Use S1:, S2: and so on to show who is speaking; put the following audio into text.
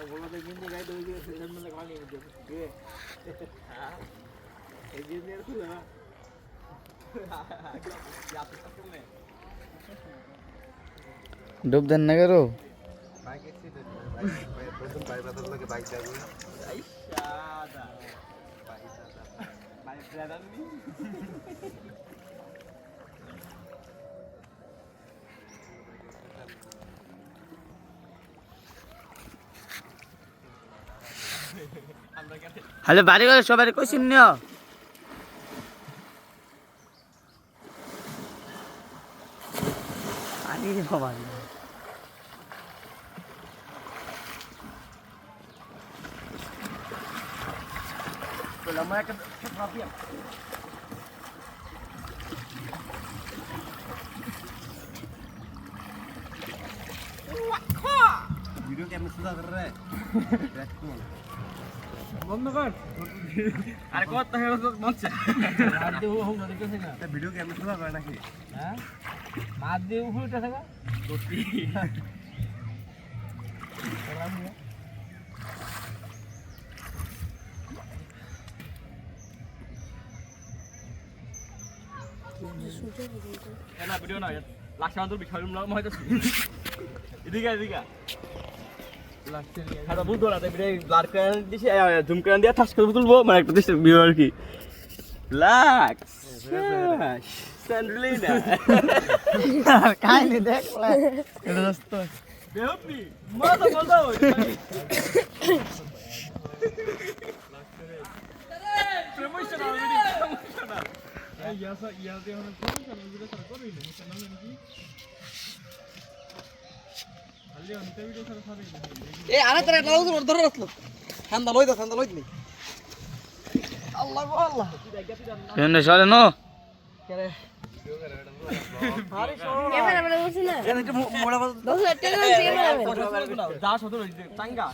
S1: बोला तो जिंदगी गाइड होगी तो फिर में लगा नहीं मुझे ये इंजीनियर खुला ना या तो सब में
S2: डूब देन ना करो
S3: बाइक एक्सीडेंट बाइक प्रथम बाइक बदल लगे बाइक जाबो
S1: आइशादा बाइक ब्रदर नहीं
S2: হ্যালো বাড়ি করে সবাই কইছিন নিও আনি রে বাবা
S1: तो लम्बा है काफी है
S3: वीडियो कैमरा सुधा कर रहा है
S1: बंद कर अरे कौन तो है उसको मत से मार दे वो हम नहीं कर सका
S3: तो वीडियो कैमरा सुधा करना की
S1: हां मार दे वो उठा सका दोस्ती এনা ভিডিও না লাক্সা তোর বিখার রুম লাগা হয়তো এদিকে এদিকে লাক্সা খাটা বুঝ দোলা তাই ভিডিও ব্লার করে দিছি জুম করে দিয়া ঠাস করে তুলবো মানে একটা দিছি ভিডিও আর কি লাক্স স্যান্ডলিনা
S2: কাইনি দেখ এটা দোস্ত
S1: বেহপি মজা মজা হয় প্রমোশনাল ভিডিও প্রমোশনাল ইয়া দিয়ে হলো প্রমোশনাল ভিডিও সারা করই না চ্যানেল নাকি আলে অন্তে ভিডিও সারা সারা
S4: এ আরে তোর লাউজ ধরে রাখলো ঠান্ডা লই নি আল্লাহ গো আল্লাহ
S2: এনে চলে নো
S4: কেরে আরে শোন
S5: ক্যামেরা বলছিস না
S4: এটা মোড়া
S5: দোস্ত একটা করে ক্যামেরা
S1: যা শত টাঙ্গা